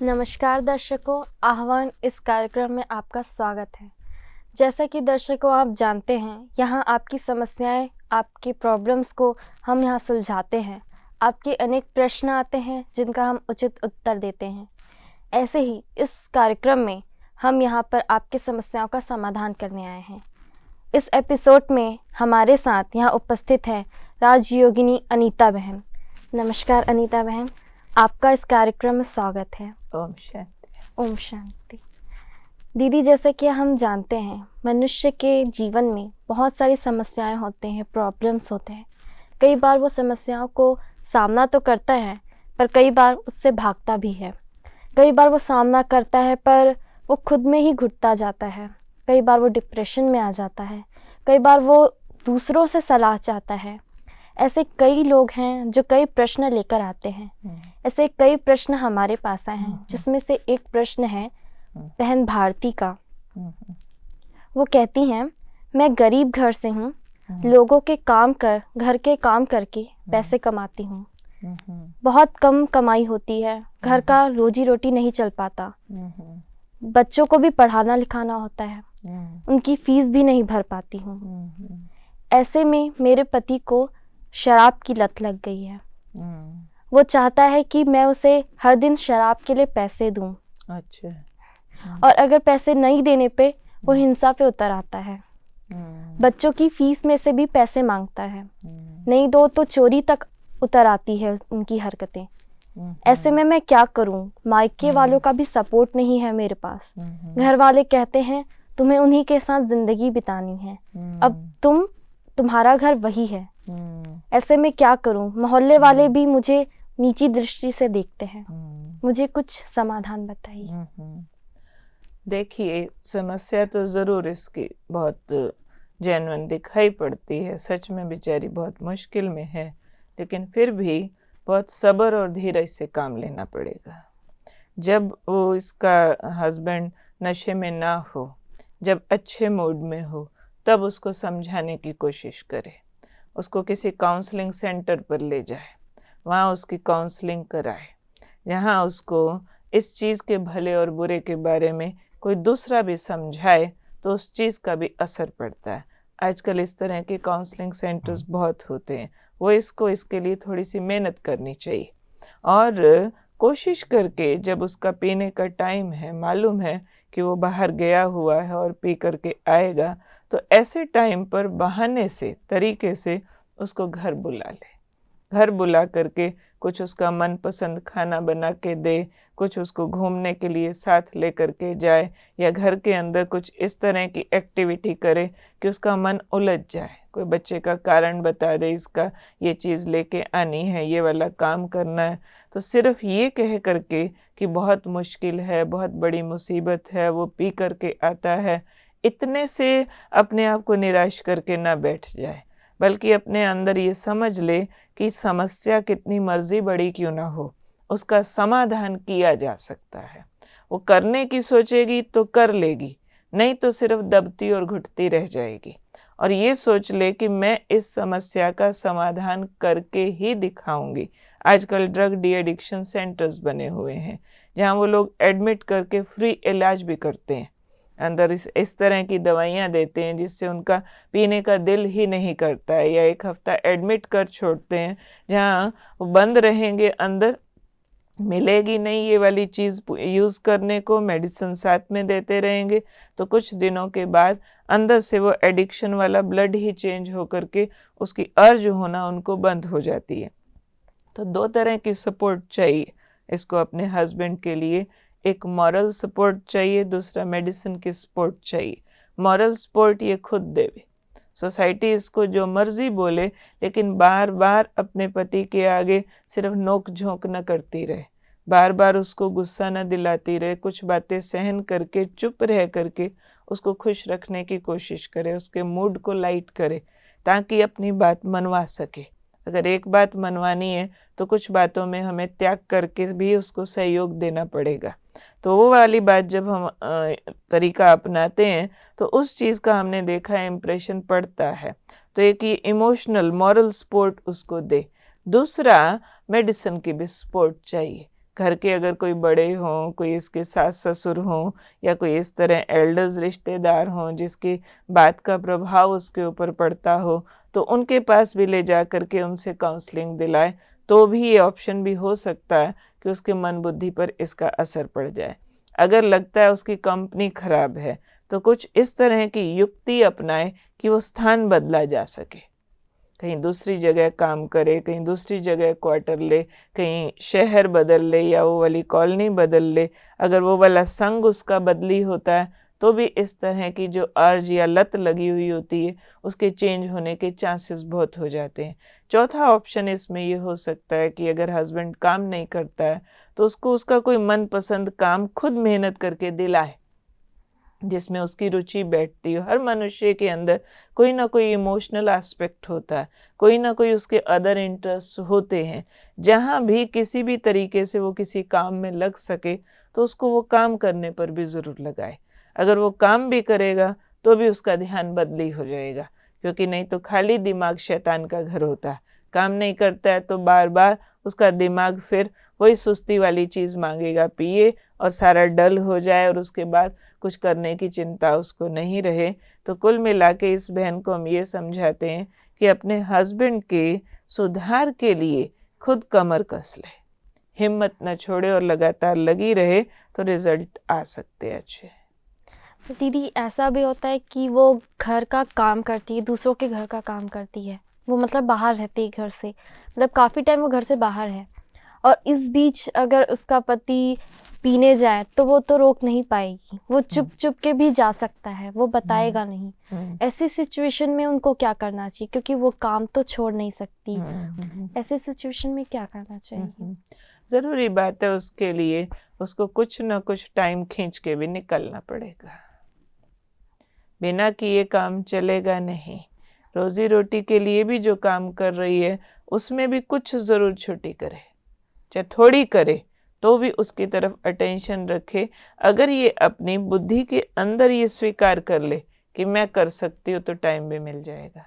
नमस्कार दर्शकों, आह्वान इस कार्यक्रम में आपका स्वागत है। जैसा कि दर्शकों आप जानते हैं, यहाँ आपकी समस्याएं, आपकी प्रॉब्लम्स को हम यहाँ सुलझाते हैं। आपके अनेक प्रश्न आते हैं जिनका हम उचित उत्तर देते हैं। ऐसे ही इस कार्यक्रम में हम यहाँ पर आपकी समस्याओं का समाधान करने आए हैं। इस एपिसोड में हमारे साथ यहाँ उपस्थित है राजयोगिनी अनीता बहन। नमस्कार अनीता बहन, आपका इस कार्यक्रम में स्वागत है। ओम शांति। ओम शांति। दीदी, जैसे कि हम जानते हैं, मनुष्य के जीवन में बहुत सारी समस्याएं होते हैं, प्रॉब्लम्स होते हैं। कई बार वो समस्याओं को सामना तो करता है, पर कई बार उससे भागता भी है। कई बार वो सामना करता है पर वो खुद में ही घुटता जाता है। कई बार वो डिप्रेशन में आ जाता है। कई बार वो दूसरों से सलाह चाहता है। ऐसे कई लोग हैं जो कई प्रश्न लेकर आते हैं। ऐसे कई प्रश्न हमारे पास आए हैं, जिसमें से एक प्रश्न है बहन भारती का। वो कहती हैं, मैं गरीब घर से हूँ, लोगों के काम कर, घर के काम करके पैसे कमाती हूँ। बहुत कम कमाई होती है, घर का रोजी रोटी नहीं चल पाता। बच्चों को भी पढ़ाना लिखाना होता है, उनकी फीस भी नहीं भर पाती हूँ। ऐसे में मेरे पति को शराब की लत लग गई है। वो चाहता है कि मैं उसे हर दिन शराब के लिए पैसे दूं। अच्छा। और अगर पैसे नहीं देने पे वो हिंसा पे उतर आता है। बच्चों की फीस में से भी पैसे मांगता है। नहीं दो तो चोरी तक उतर आती है उनकी हरकतें। ऐसे में मैं क्या करूं? मायके वालों का भी सपोर्ट नहीं है मेरे पास। घर वाले कहते हैं तुम्हें उन्हीं के साथ जिंदगी बितानी है, अब तुम्हारा घर वही है। ऐसे में क्या करूं? मोहल्ले वाले भी मुझे नीची दृष्टि से देखते हैं। मुझे कुछ समाधान बताइए। देखिए, समस्या तो ज़रूर इसकी बहुत जेन्युइन दिखाई पड़ती है। सच में बेचारी बहुत मुश्किल में है, लेकिन फिर भी बहुत सब्र और धीरज से काम लेना पड़ेगा। जब वो इसका हस्बैंड नशे में ना हो, जब अच्छे मूड में हो, तब उसको समझाने की कोशिश करे। उसको किसी काउंसलिंग सेंटर पर ले जाए, वहाँ उसकी काउंसलिंग कराए, जहाँ उसको इस चीज़ के भले और बुरे के बारे में कोई दूसरा भी समझाए तो उस चीज़ का भी असर पड़ता है। आजकल इस तरह के काउंसलिंग सेंटर्स बहुत होते हैं। वो इसके लिए थोड़ी सी मेहनत करनी चाहिए और कोशिश करके, जब उसका पीने का टाइम है, मालूम है कि वो बाहर गया हुआ है और पी करके आएगा, तो ऐसे टाइम पर बहाने से, तरीके से उसको घर बुला ले। घर बुला करके कुछ उसका मनपसंद खाना बना के दे, कुछ उसको घूमने के लिए साथ ले करके जाए, या घर के अंदर कुछ इस तरह की एक्टिविटी करे कि उसका मन उलझ जाए। कोई बच्चे का कारण बता दे, इसका ये चीज़ लेके आनी है, ये वाला काम करना है। तो सिर्फ ये कह करके कि बहुत मुश्किल है, बहुत बड़ी मुसीबत है, वो पी करके आता है, इतने से अपने आप को निराश करके ना बैठ जाए, बल्कि अपने अंदर ये समझ ले कि समस्या कितनी मर्जी बड़ी क्यों ना हो, उसका समाधान किया जा सकता है। वो करने की सोचेगी तो कर लेगी, नहीं तो सिर्फ दबती और घुटती रह जाएगी। और ये सोच ले कि मैं इस समस्या का समाधान करके ही दिखाऊंगी। आजकल ड्रग डी एडिक्शन सेंटर्स बने हुए हैं, जहाँ वो लोग एडमिट करके फ्री इलाज भी करते हैं। अंदर इस तरह की दवाइयाँ देते हैं जिससे उनका पीने का दिल ही नहीं करता है, या एक हफ्ता एडमिट कर छोड़ते हैं, जहाँ वो बंद रहेंगे, अंदर मिलेगी नहीं ये वाली चीज़ यूज़ करने को, मेडिसिन साथ में देते रहेंगे। तो कुछ दिनों के बाद अंदर से वो एडिक्शन वाला ब्लड ही चेंज हो करके उसकी अर्ज होना उनको बंद हो जाती है। तो दो तरह की सपोर्ट चाहिए इसको अपने हस्बैंड के लिए। एक मॉरल सपोर्ट चाहिए, दूसरा मेडिसिन की सपोर्ट चाहिए। मॉरल सपोर्ट ये खुद देवे। सोसाइटी इसको जो मर्जी बोले, लेकिन बार बार अपने पति के आगे सिर्फ नोक झोंक न करती रहे, बार बार उसको गुस्सा न दिलाती रहे, कुछ बातें सहन करके, चुप रह करके उसको खुश रखने की कोशिश करे, उसके मूड को लाइट करे, ताकि अपनी बात मनवा सके। अगर एक बात मनवानी है तो कुछ बातों में हमें त्याग करके भी उसको सहयोग देना पड़ेगा। तो वो वाली बात जब हम तरीका अपनाते हैं तो उस चीज़ का हमने देखा है इम्प्रेशन पड़ता है। तो एक ये इमोशनल मॉरल सपोर्ट उसको दे। दूसरा, मेडिसिन की भी सपोर्ट चाहिए। घर के अगर कोई बड़े हों, कोई इसके सास ससुर हों या कोई इस तरह एल्डर्स रिश्तेदार हों जिसकी बात का प्रभाव उसके ऊपर पड़ता हो, तो उनके पास भी ले जा कर के उनसे काउंसलिंग दिलाए, तो भी ये ऑप्शन भी हो सकता है कि उसके मन बुद्धि पर इसका असर पड़ जाए। अगर लगता है उसकी कंपनी खराब है तो कुछ इस तरह की युक्ति अपनाए कि वो स्थान बदला जा सके, कहीं दूसरी जगह काम करे, कहीं दूसरी जगह क्वार्टर ले, कहीं शहर बदल ले या वो वाली कॉलोनी बदल ले। अगर वो वाला संग उसका बदली होता है तो भी इस तरह की जो अर्ज या लत लगी हुई होती है उसके चेंज होने के चांसेस बहुत हो जाते हैं। चौथा ऑप्शन इसमें ये हो सकता है कि अगर हस्बैंड काम नहीं करता है तो उसको उसका कोई मनपसंद काम खुद मेहनत करके दिलाए जिसमें उसकी रुचि बैठती हो। हर मनुष्य के अंदर कोई ना कोई इमोशनल एस्पेक्ट होता है, कोई ना कोई उसके अदर इंटरेस्ट होते हैं। जहाँ भी किसी भी तरीके से वो किसी काम में लग सके तो उसको वो काम करने पर भी ज़रूर लगाए। अगर वो काम भी करेगा तो भी उसका ध्यान बदली हो जाएगा, क्योंकि नहीं तो खाली दिमाग शैतान का घर होता है। काम नहीं करता है तो बार बार उसका दिमाग फिर वही सुस्ती वाली चीज़ मांगेगा, पिए और सारा डल हो जाए और उसके बाद कुछ करने की चिंता उसको नहीं रहे। तो कुल मिला के इस बहन को हम ये समझाते हैं कि अपने हस्बैंड के सुधार के लिए खुद कमर कस ले, हिम्मत न छोड़े और लगातार लगी रहे तो रिजल्ट आ सकते हैं अच्छे। दीदी ऐसा भी होता है कि वो घर का काम करती है, दूसरों के घर का काम करती है, वो मतलब बाहर रहती है घर से, मतलब काफ़ी टाइम वो घर से बाहर है, और इस बीच अगर उसका पति पीने जाए तो वो तो रोक नहीं पाएगी, वो चुप चुप के भी जा सकता है, वो बताएगा नहीं। ऐसी सिचुएशन में उनको क्या करना चाहिए, क्योंकि वो काम तो छोड़ नहीं सकती, ऐसे सिचुएशन में क्या करना चाहिए? ज़रूरी बात है उसके लिए उसको कुछ न कुछ टाइम खींच के भी निकलना पड़ेगा, बिना किए काम चलेगा नहीं। रोजी रोटी के लिए भी जो काम कर रही है उसमें भी कुछ ज़रूर छुट्टी करे, चाहे थोड़ी करे तो भी उसकी तरफ अटेंशन रखे। अगर ये अपनी बुद्धि के अंदर ये स्वीकार कर ले कि मैं कर सकती हूँ तो टाइम भी मिल जाएगा।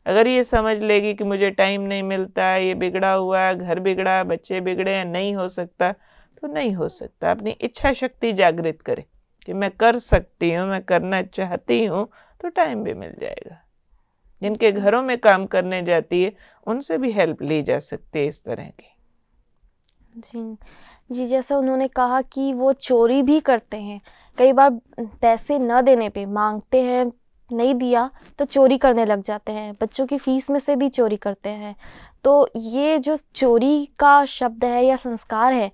अगर ये समझ लेगी कि मुझे टाइम नहीं मिलता, ये बिगड़ा हुआ है, घर बिगड़ा, बच्चे बिगड़े हैं, नहीं हो सकता, तो नहीं हो सकता। अपनी इच्छा शक्ति जागृत करे कि मैं कर सकती हूँ, मैं करना चाहती हूँ, तो टाइम भी मिल जाएगा। जिनके घरों में काम करने जाती है उनसे भी हेल्प ली जा सकती है इस तरह की। जी जी, जैसा उन्होंने कहा कि वो चोरी भी करते हैं, कई बार पैसे न देने पे मांगते हैं, नहीं दिया तो चोरी करने लग जाते हैं, बच्चों की फीस में से भी चोरी करते हैं। तो ये जो चोरी का शब्द है या संस्कार है,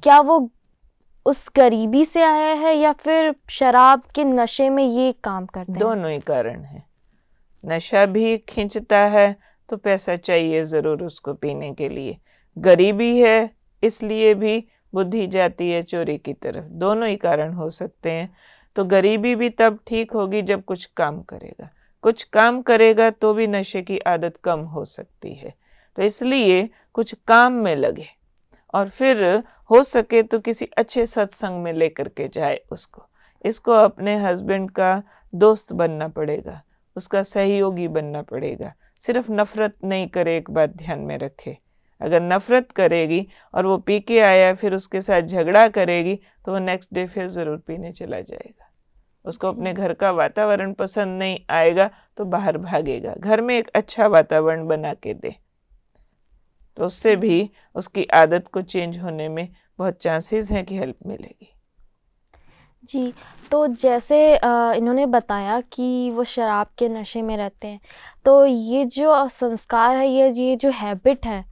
क्या वो उस गरीबी से आया है या फिर शराब के नशे में ये काम करते हैं? दोनों ही कारण है। नशा भी खींचता है तो पैसा चाहिए ज़रूर उसको पीने के लिए, गरीबी है इसलिए भी बुद्धि जाती है चोरी की तरफ। दोनों ही कारण हो सकते हैं। तो गरीबी भी तब ठीक होगी जब कुछ काम करेगा, कुछ काम करेगा तो भी नशे की आदत कम हो सकती है। तो इसलिए कुछ काम में लगे और फिर हो सके तो किसी अच्छे सत्संग में लेकर के जाए उसको। इसको अपने हस्बैंड का दोस्त बनना पड़ेगा, उसका सहयोगी बनना पड़ेगा। सिर्फ नफ़रत नहीं करे, एक बात ध्यान में रखे। अगर नफ़रत करेगी और वो पी के आया फिर उसके साथ झगड़ा करेगी तो वो नेक्स्ट डे फिर ज़रूर पीने चला जाएगा। उसको अपने घर का वातावरण पसंद नहीं आएगा तो बाहर भागेगा। घर में एक अच्छा वातावरण बना के दे तो उससे भी उसकी आदत को चेंज होने में बहुत चांसेस हैं कि हेल्प मिलेगी। जी, तो जैसे इन्होंने बताया कि वो शराब के नशे में रहते हैं, तो ये जो संस्कार है, ये जो हैबिट है,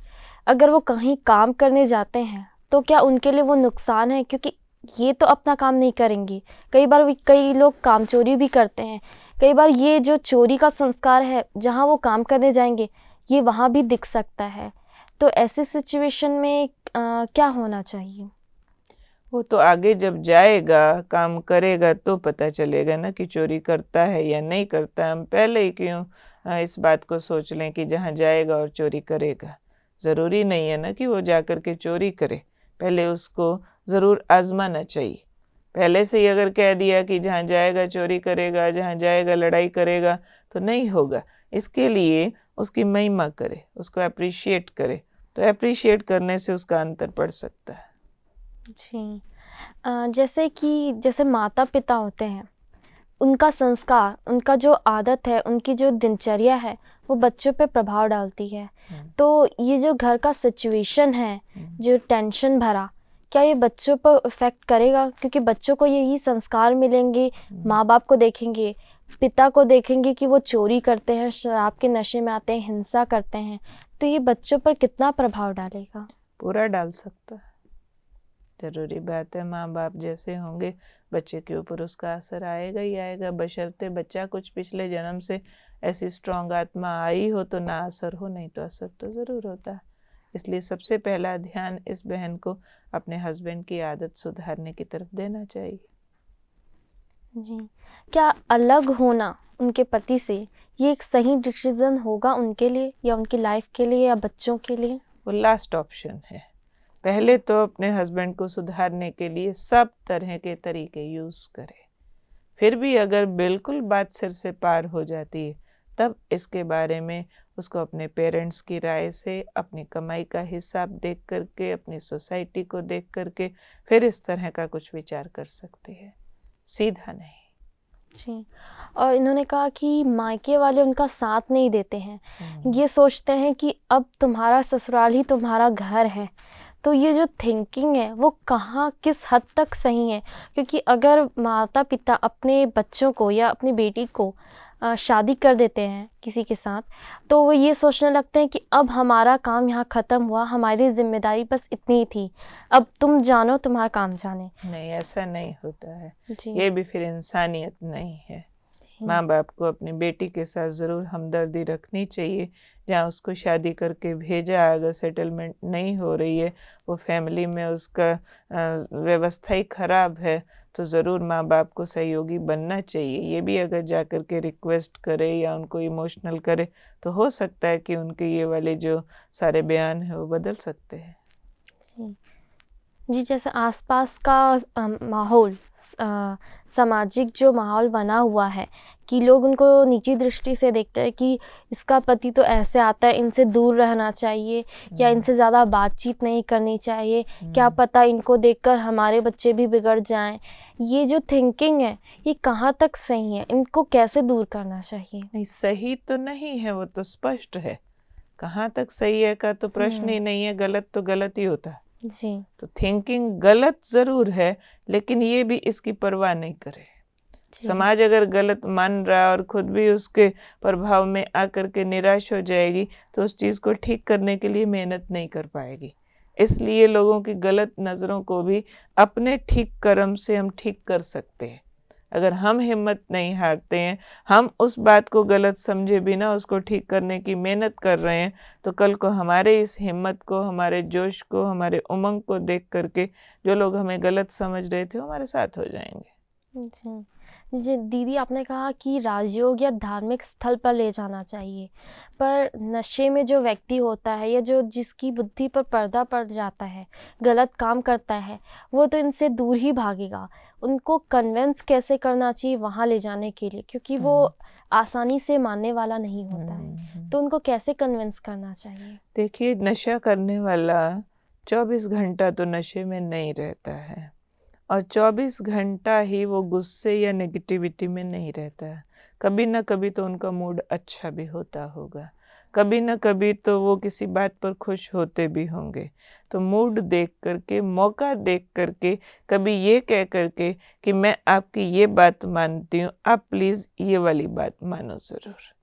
अगर वो कहीं काम करने जाते हैं तो क्या उनके लिए वो नुकसान है? क्योंकि ये तो अपना काम नहीं करेंगी, कई लोग कामचोरी भी करते हैं। कई बार ये जो चोरी का संस्कार है, जहाँ वो काम करने जाएंगे, ये वहाँ भी दिख सकता है। तो ऐसी सिचुएशन में क्या होना चाहिए? वो तो आगे जब जाएगा, काम करेगा तो पता चलेगा ना कि चोरी करता है या नहीं करता है। हम पहले ही क्यों इस बात को सोच लें कि जहाँ जाएगा और चोरी करेगा। ज़रूरी नहीं है ना कि वो जाकर के चोरी करे, पहले उसको ज़रूर आजमाना चाहिए। पहले से ही अगर कह दिया कि जहाँ जाएगा चोरी करेगा, जहाँ जाएगा लड़ाई करेगा, तो नहीं होगा। इसके लिए उसकी महिमा करे, उसको अप्रिशिएट करे, तो अप्रिशिएट करने से उसका अंतर पड़ सकता है। जी। जैसे माता पिता होते हैं, उनका संस्कार, उनका जो आदत है, उनकी जो दिनचर्या है, वो बच्चों पे प्रभाव डालती है। तो ये जो घर का सिचुएशन है, जो टेंशन भरा, क्या ये बच्चों पर इफ़ेक्ट करेगा? क्योंकि बच्चों को यही संस्कार मिलेंगे, माँ बाप को देखेंगे, पिता को देखेंगे कि वो चोरी करते हैं, शराब के नशे में आते हैं, हिंसा करते हैं, तो ये बच्चों पर कितना प्रभाव डालेगा? पूरा डाल सकता है। ज़रूरी बात है, माँ बाप जैसे होंगे बच्चे के ऊपर उसका असर आएगा ही आएगा, बशर्ते बच्चा कुछ पिछले जन्म से ऐसी स्ट्रांग आत्मा आई हो तो ना असर हो, नहीं तो असर तो ज़रूर होता है। इसलिए सबसे पहला ध्यान इस बहन को अपने हस्बैंड की आदत सुधारने की तरफ देना चाहिए। जी। क्या अलग होना उनके पति से ये एक सही डिसीज़न होगा उनके लिए या उनकी लाइफ के लिए या बच्चों के लिए? वो लास्ट ऑप्शन है। पहले तो अपने हस्बैंड को सुधारने के लिए सब तरह के तरीके यूज़ करें। फिर भी अगर बिल्कुल बात सिर से पार हो जाती है, तब इसके बारे में उसको अपने पेरेंट्स की राय से, अपनी कमाई का हिसाब देख करके, अपनी सोसाइटी को देख करके फिर इस तरह का कुछ विचार कर सकती है, सीधा नहीं। जी। और इन्होंने कहा कि मायके वाले उनका साथ नहीं देते हैं। ये सोचते हैं कि अब तुम्हारा ससुराल ही तुम्हारा घर है। तो ये जो थिंकिंग है वो कहाँ किस हद तक सही है? क्योंकि अगर माता-पिता अपने बच्चों को या अपनी बेटी को शादी कर देते हैं किसी के साथ, तो वो ये सोचने लगते हैं कि अब हमारा काम यहाँ ख़त्म हुआ, हमारी ज़िम्मेदारी बस इतनी ही थी। अब तुम जानो, तुम्हारा काम जाने। नहीं, ऐसा नहीं होता है। जी। ये भी फिर इंसानियत नहीं है। माँ बाप को अपनी बेटी के साथ ज़रूर हमदर्दी रखनी चाहिए। जहाँ उसको शादी करके भेजा, अगर सेटलमेंट नहीं हो रही है, वो फैमिली में उसका व्यवस्था ही ख़राब है, तो ज़रूर माँ बाप को सहयोगी बनना चाहिए। ये भी अगर जा कर के रिक्वेस्ट करे या उनको इमोशनल करे, तो हो सकता है कि उनके ये वाले जो सारे बयान हैं वो बदल सकते हैं। जी। जी, जैसे आसपास का माहौल, सामाजिक जो माहौल बना हुआ है कि लोग उनको नीची दृष्टि से देखते हैं कि इसका पति तो ऐसे आता है, इनसे दूर रहना चाहिए या इनसे ज़्यादा बातचीत नहीं करनी चाहिए, क्या पता इनको देखकर हमारे बच्चे भी बिगड़ जाएं। ये जो थिंकिंग है, ये कहाँ तक सही है? इनको कैसे दूर करना चाहिए? नहीं, सही तो नहीं है, वो तो स्पष्ट है। कहाँ तक सही है का तो प्रश्न ही नहीं है, गलत तो गलत ही होता है। जी। तो थिंकिंग गलत ज़रूर है, लेकिन ये भी इसकी परवाह नहीं करे। जी। समाज अगर गलत मान रहा है और खुद भी उसके प्रभाव में आकर के निराश हो जाएगी, तो उस चीज़ को ठीक करने के लिए मेहनत नहीं कर पाएगी। इसलिए लोगों की गलत नज़रों को भी अपने ठीक कर्म से हम ठीक कर सकते हैं। अगर हम हिम्मत नहीं हारते हैं, हम उस बात को गलत समझे बिना उसको ठीक करने की मेहनत कर रहे हैं, तो कल को हमारे इस हिम्मत को, हमारे जोश को, हमारे उमंग को देख करके जो लोग हमें गलत समझ रहे थे, वो हमारे साथ हो जाएंगे। जी। जी, दीदी आपने कहा कि राजयोग या धार्मिक स्थल पर ले जाना चाहिए, पर नशे में जो व्यक्ति होता है या जो जिसकी बुद्धि पर पर्दा पड़ जाता है, गलत काम करता है, वो तो इनसे दूर ही भागेगा। उनको कन्विंस कैसे करना चाहिए वहाँ ले जाने के लिए? क्योंकि वो आसानी से मानने वाला नहीं होता है। तो उनको कैसे कन्विंस करना चाहिए? देखिए, नशा करने वाला 24 घंटा तो नशे में नहीं रहता है, और 24 घंटा ही वो गुस्से या नेगेटिविटी में नहीं रहता है। कभी ना कभी तो उनका मूड अच्छा भी होता होगा, कभी ना कभी तो वो किसी बात पर खुश होते भी होंगे। तो मूड देख करके, मौका देख करके, कभी ये कह करके कि मैं आपकी ये बात मानती हूँ, आप प्लीज़ ये वाली बात मानो ज़रूर।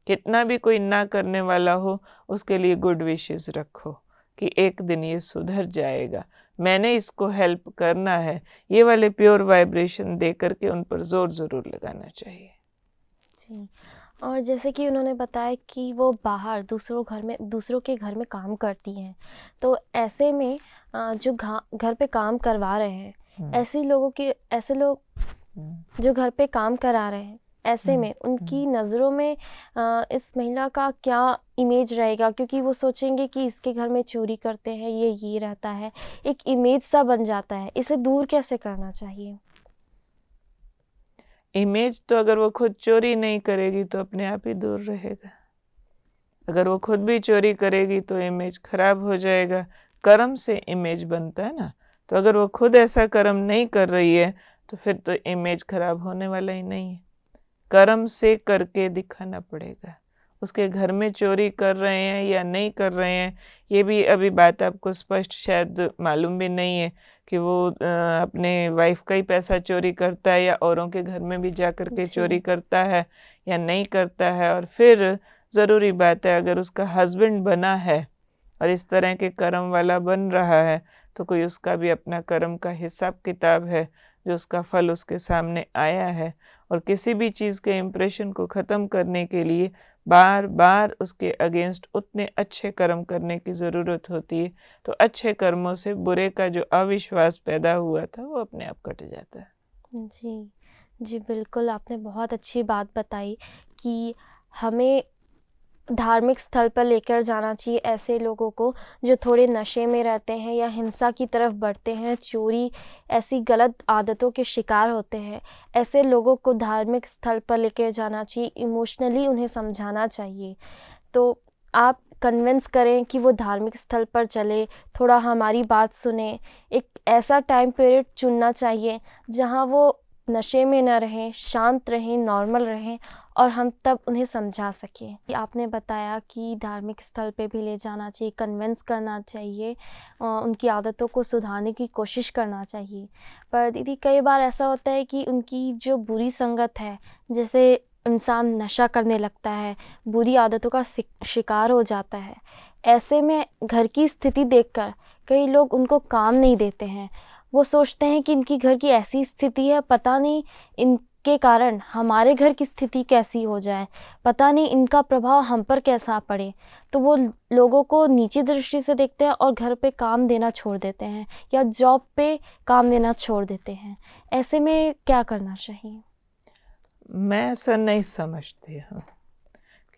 कितना भी कोई ना करने वाला हो, उसके लिए गुड विशेस रखो कि एक दिन ये सुधर जाएगा, मैंने इसको हेल्प करना है। ये वाले प्योर वाइब्रेशन दे करके उन पर जोर ज़रूर लगाना चाहिए। जी। और जैसे कि उन्होंने बताया कि वो बाहर दूसरों के घर में काम करती हैं, तो ऐसे में जो घर पे काम करवा रहे हैं, ऐसे लोग जो घर पे काम करा रहे हैं, ऐसे में उनकी नज़रों में इस महिला का क्या इमेज रहेगा? क्योंकि वो सोचेंगे कि इसके घर में चोरी करते हैं, ये रहता है, एक इमेज सा बन जाता है। इसे दूर कैसे करना चाहिए? इमेज तो अगर वो खुद चोरी नहीं करेगी तो अपने आप ही दूर रहेगा। अगर वो खुद भी चोरी करेगी तो इमेज खराब हो जाएगा। कर्म से इमेज बनता है ना, तो अगर वो खुद ऐसा कर्म नहीं कर रही है तो फिर तो इमेज खराब होने वाला ही नहीं है। कर्म से करके दिखाना पड़ेगा। उसके घर में चोरी कर रहे हैं या नहीं कर रहे हैं, ये भी अभी बात आपको स्पष्ट शायद मालूम भी नहीं है कि वो अपने वाइफ का ही पैसा चोरी करता है या औरों के घर में भी जा कर के चोरी करता है या नहीं करता है। और फिर ज़रूरी बात है, अगर उसका हस्बैंड बना है और इस तरह के कर्म वाला बन रहा है तो कोई उसका भी अपना कर्म का हिसाब किताब है जो उसका फल उसके सामने आया है। और किसी भी चीज़ के इम्प्रेशन को ख़त्म करने के लिए बार बार उसके अगेंस्ट उतने अच्छे कर्म करने की ज़रूरत होती है। तो अच्छे कर्मों से बुरे का जो अविश्वास पैदा हुआ था वो अपने आप कट जाता है। जी, जी बिल्कुल, आपने बहुत अच्छी बात बताई कि हमें धार्मिक स्थल पर लेकर जाना चाहिए ऐसे लोगों को जो थोड़े नशे में रहते हैं या हिंसा की तरफ बढ़ते हैं, चोरी ऐसी गलत आदतों के शिकार होते हैं। ऐसे लोगों को धार्मिक स्थल पर लेकर जाना चाहिए, इमोशनली उन्हें समझाना चाहिए। तो आप कन्विंस करें कि वो धार्मिक स्थल पर चले, थोड़ा हमारी बात सुने। एक ऐसा टाइम पीरियड चुनना चाहिए जहाँ वो नशे में न रहें, शांत रहें, नॉर्मल रहें और हम तब उन्हें समझा सकें। आपने बताया कि धार्मिक स्थल पे भी ले जाना चाहिए, कन्विंस करना चाहिए, उनकी आदतों को सुधारने की कोशिश करना चाहिए। पर दीदी कई बार ऐसा होता है कि उनकी जो बुरी संगत है, जैसे इंसान नशा करने लगता है, बुरी आदतों का शिकार हो जाता है। ऐसे में घर की स्थिति देखकर कई लोग उनको काम नहीं देते हैं। वो सोचते हैं कि इनकी घर की ऐसी स्थिति है, पता नहीं इनके कारण हमारे घर की स्थिति कैसी हो जाए, पता नहीं इनका प्रभाव हम पर कैसा पड़े। तो वो लोगों को नीची दृष्टि से देखते हैं और घर पे काम देना छोड़ देते हैं या जॉब पे काम देना छोड़ देते हैं। ऐसे में क्या करना चाहिए? मैं ऐसा नहीं समझती हूँ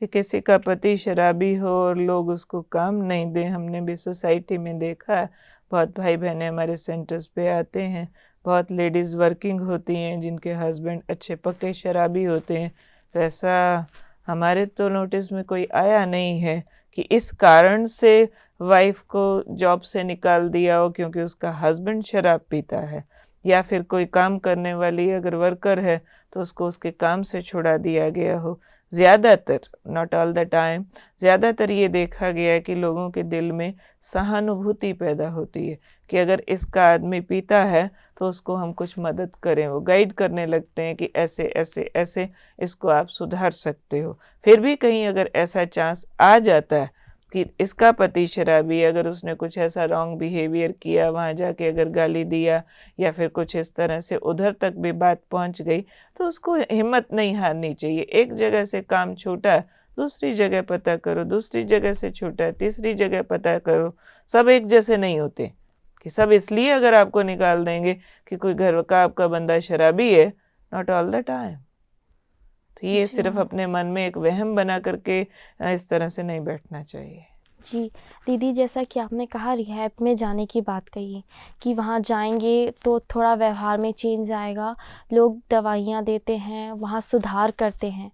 कि किसी का पति शराबी हो और लोग उसको काम नहीं दें। हमने भी सोसाइटी में देखा है, बहुत भाई बहनें हमारे सेंटर्स पे आते हैं, बहुत लेडीज़ वर्किंग होती हैं जिनके हस्बैंड अच्छे पक्के शराबी होते हैं। तो ऐसा हमारे तो नोटिस में कोई आया नहीं है कि इस कारण से वाइफ को जॉब से निकाल दिया हो क्योंकि उसका हस्बैंड शराब पीता है, या फिर कोई काम करने वाली अगर वर्कर है तो उसको उसके काम से छुड़ा दिया गया हो। ज़्यादातर, नॉट ऑल द टाइम, ज़्यादातर ये देखा गया है कि लोगों के दिल में सहानुभूति पैदा होती है कि अगर इसका आदमी पीता है तो उसको हम कुछ मदद करें। वो गाइड करने लगते हैं कि ऐसे ऐसे ऐसे इसको आप सुधार सकते हो। फिर भी कहीं अगर ऐसा चांस आ जाता है कि इसका पति शराबी, अगर उसने कुछ ऐसा रॉन्ग बिहेवियर किया, वहाँ जाके अगर गाली दिया या फिर कुछ इस तरह से उधर तक भी बात पहुँच गई, तो उसको हिम्मत नहीं हारनी चाहिए। एक जगह से काम छूटा, दूसरी जगह पता करो, दूसरी जगह से छूटा, तीसरी जगह पता करो। सब एक जैसे नहीं होते कि सब इसलिए अगर आपको निकाल देंगे कि कोई घर का आपका बंदा शराबी है, नॉट ऑल द टाइम। तो ये सिर्फ अपने मन में एक वहम बना करके इस तरह से नहीं बैठना चाहिए। जी दीदी, जैसा कि आपने कहा रिहैब में जाने की बात कही कि वहाँ जाएंगे तो थोड़ा व्यवहार में चेंज आएगा, लोग दवाइयाँ देते हैं, वहाँ सुधार करते हैं।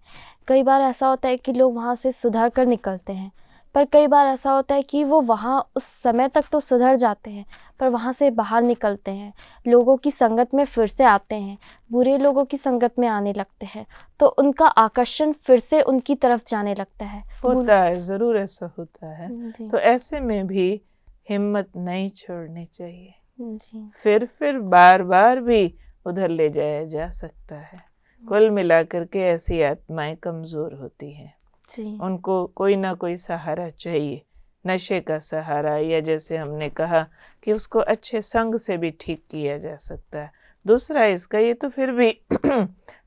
कई बार ऐसा होता है कि लोग वहाँ से सुधर कर निकलते हैं, पर कई बार ऐसा होता है कि वो वहाँ उस समय तक तो सुधर जाते हैं पर वहाँ से बाहर निकलते हैं, लोगों की संगत में फिर से आते हैं, बुरे लोगों की संगत में आने लगते हैं, तो उनका आकर्षण फिर से उनकी तरफ जाने लगता है। होता है, ज़रूर ऐसा होता है। जी। तो ऐसे में भी हिम्मत नहीं छोड़नी चाहिए। जी। फिर बार बार भी उधर ले जाया जा सकता है। कुल मिलाकर के ऐसी आत्माएं कमज़ोर होती हैं, जी। उनको कोई ना कोई सहारा चाहिए, नशे का सहारा, या जैसे हमने कहा कि उसको अच्छे संग से भी ठीक किया जा सकता है। दूसरा इसका, ये तो फिर भी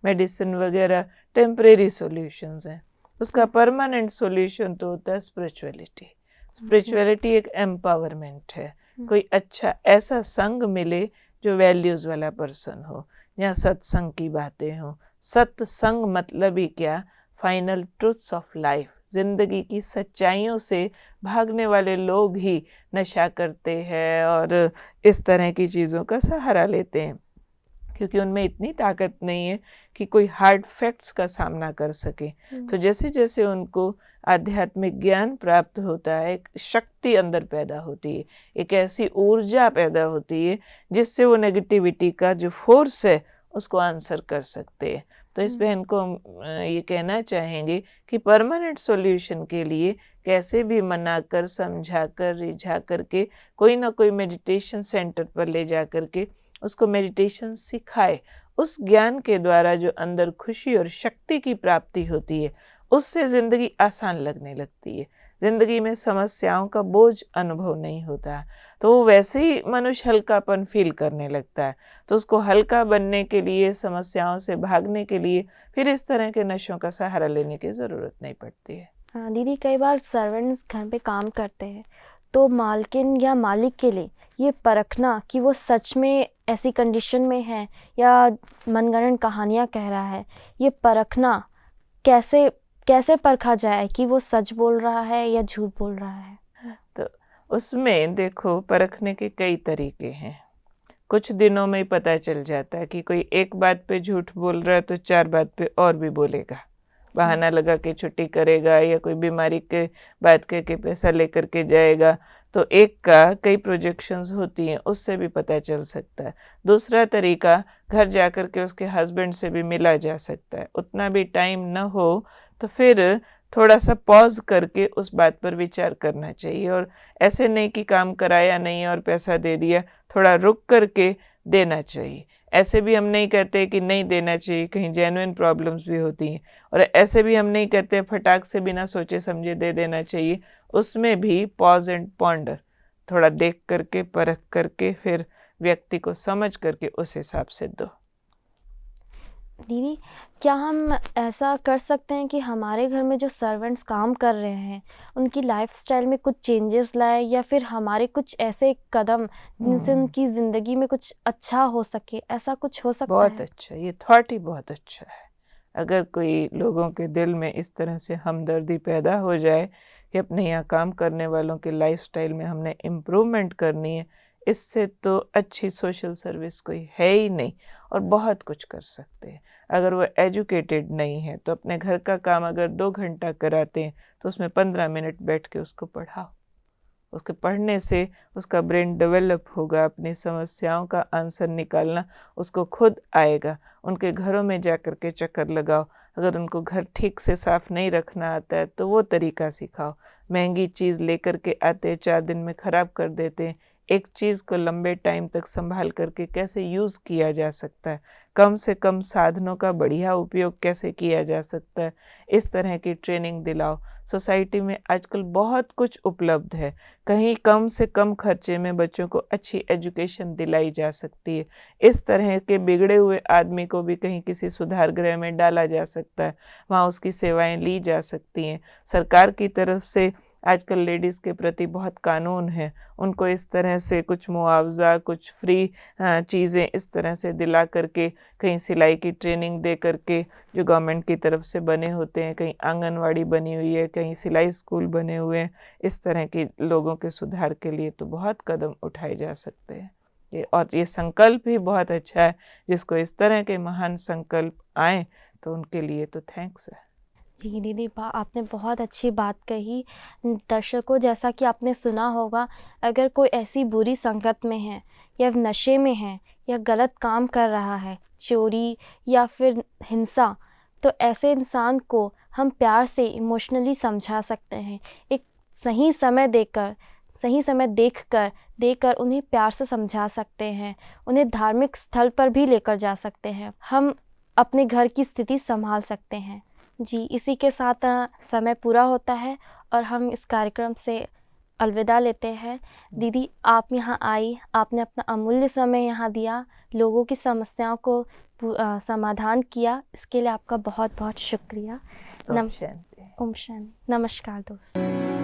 मेडिसिन वगैरह टेम्परेरी सॉल्यूशंस हैं। उसका परमानेंट सॉल्यूशन तो होता है स्पिरिचुअलिटी। स्पिरिचुअलिटी एक एम्पावरमेंट है। कोई अच्छा ऐसा संग मिले जो वैल्यूज़ वाला पर्सन हो, जहाँ सत्संग की बातें हों। सत्संग मतलब ही क्या? फाइनल ट्रूथ्स ऑफ लाइफ, ज़िंदगी की सच्चाइयों से भागने वाले लोग ही नशा करते हैं और इस तरह की चीज़ों का सहारा लेते हैं, क्योंकि उनमें इतनी ताकत नहीं है कि कोई हार्ड फैक्ट्स का सामना कर सके। तो जैसे जैसे उनको आध्यात्मिक ज्ञान प्राप्त होता है, एक शक्ति अंदर पैदा होती है, एक ऐसी ऊर्जा पैदा होती है जिससे वो नेगेटिविटी का जो फोर्स है उसको आंसर कर सकते हैं। तो इस बहन को हम ये कहना चाहेंगे कि परमानेंट सॉल्यूशन के लिए कैसे भी मनाकर, समझाकर, रिझा करके कोई ना कोई मेडिटेशन सेंटर पर ले जा करके उसको मेडिटेशन सिखाए। उस ज्ञान के द्वारा जो अंदर खुशी और शक्ति की प्राप्ति होती है उससे ज़िंदगी आसान लगने लगती है, ज़िंदगी में समस्याओं का बोझ अनुभव नहीं होता, तो वो वैसे ही मनुष्य हल्कापन फील करने लगता है। तो उसको हल्का बनने के लिए, समस्याओं से भागने के लिए फिर इस तरह के नशों का सहारा लेने की ज़रूरत नहीं पड़ती है। हाँ दीदी, कई बार सर्वेंट्स घर पे काम करते हैं तो मालकिन या मालिक के लिए ये परखना कि वो सच में ऐसी कंडीशन में है या मनगढ़ंत कहानियाँ कह रहा है, ये परखना कैसे कैसे परखा जाए कि वो सच बोल रहा है या झूठ बोल रहा है? तो उसमें देखो, परखने के कई तरीके हैं। कुछ दिनों में ही पता चल जाता है कि कोई एक बात पे झूठ बोल रहा है तो 4 बात पे और भी बोलेगा, बहाना लगा के छुट्टी करेगा या कोई बीमारी के बात कह के पैसा लेकर के जाएगा। तो एक का कई प्रोजेक्शंस होती हैं, उससे भी पता चल सकता है। दूसरा तरीका, घर जा कर के उसके हस्बैंड से भी मिला जा सकता है। उतना भी टाइम न हो तो फिर थोड़ा सा पॉज करके उस बात पर विचार करना चाहिए, और ऐसे नहीं कि काम कराया नहीं और पैसा दे दिया, थोड़ा रुक करके देना चाहिए। ऐसे भी हम नहीं कहते कि नहीं देना चाहिए, कहीं जेन्युइन प्रॉब्लम्स भी होती हैं, और ऐसे भी हम नहीं कहते फटाक से बिना सोचे समझे दे देना चाहिए। उसमें भी पॉज एंड पॉन्डर, थोड़ा देख करके, परख करके, फिर व्यक्ति को समझ करके उस हिसाब से दो। दीदी, क्या हम ऐसा कर सकते हैं कि हमारे घर में जो सर्वेंट्स काम कर रहे हैं उनकी लाइफस्टाइल में कुछ चेंजेस लाए, या फिर हमारे कुछ ऐसे कदम जिनसे उनकी ज़िंदगी में कुछ अच्छा हो सके, ऐसा कुछ हो सकता बहुत है? अच्छा, ये थॉट ही बहुत अच्छा है। अगर कोई लोगों के दिल में इस तरह से हमदर्दी पैदा हो जाए कि अपने यहाँ काम करने वालों के लाइफस्टाइल में हमने इम्प्रूवमेंट करनी है, इससे तो अच्छी सोशल सर्विस कोई है ही नहीं, और बहुत कुछ कर सकते हैं। अगर वो एजुकेटेड नहीं है तो अपने घर का काम अगर 2 घंटा कराते हैं तो उसमें 15 मिनट बैठ के उसको पढ़ाओ। उसके पढ़ने से उसका ब्रेन डेवलप होगा, अपनी समस्याओं का आंसर निकालना उसको खुद आएगा। उनके घरों में जा कर के चक्कर लगाओ, अगर उनको घर ठीक से साफ़ नहीं रखना आता है तो वो तरीका सिखाओ। महंगी चीज़ लेकर के आते हैं, 4 दिन में ख़राब कर देते हैं। एक चीज़ को लंबे टाइम तक संभाल करके कैसे यूज़ किया जा सकता है, कम से कम साधनों का बढ़िया उपयोग कैसे किया जा सकता है, इस तरह की ट्रेनिंग दिलाओ। सोसाइटी में आजकल बहुत कुछ उपलब्ध है, कहीं कम से कम खर्चे में बच्चों को अच्छी एजुकेशन दिलाई जा सकती है। इस तरह के बिगड़े हुए आदमी को भी कहीं किसी सुधार गृह में डाला जा सकता है, वहाँ उसकी सेवाएं ली जा सकती हैं। सरकार की तरफ से आजकल लेडीज़ के प्रति बहुत कानून है, उनको इस तरह से कुछ मुआवजा, कुछ फ्री चीज़ें इस तरह से दिला करके, कहीं सिलाई की ट्रेनिंग दे करके जो गवर्नमेंट की तरफ से बने होते हैं, कहीं आंगनवाड़ी बनी हुई है, कहीं सिलाई स्कूल बने हुए हैं, इस तरह के लोगों के सुधार के लिए तो बहुत कदम उठाए जा सकते हैं। और ये संकल्प भी बहुत अच्छा है, जिसको इस तरह के महान संकल्प आए तो उनके लिए तो थैंक्स है। जी दीदी, आपने बहुत अच्छी बात कही। दर्शकों, जैसा कि आपने सुना होगा, अगर कोई ऐसी बुरी संगत में है या नशे में है या गलत काम कर रहा है, चोरी या फिर हिंसा, तो ऐसे इंसान को हम प्यार से इमोशनली समझा सकते हैं। एक सही समय देकर उन्हें प्यार से समझा सकते हैं, उन्हें धार्मिक स्थल पर भी लेकर जा सकते हैं, हम अपने घर की स्थिति संभाल सकते हैं। जी, इसी के साथ समय पूरा होता है और हम इस कार्यक्रम से अलविदा लेते हैं। दीदी, आप यहाँ आई, आपने अपना अमूल्य समय यहाँ दिया, लोगों की समस्याओं को समाधान किया, इसके लिए आपका बहुत बहुत शुक्रिया। ओम शांति। ओम शांति। नमस्कार दोस्तों।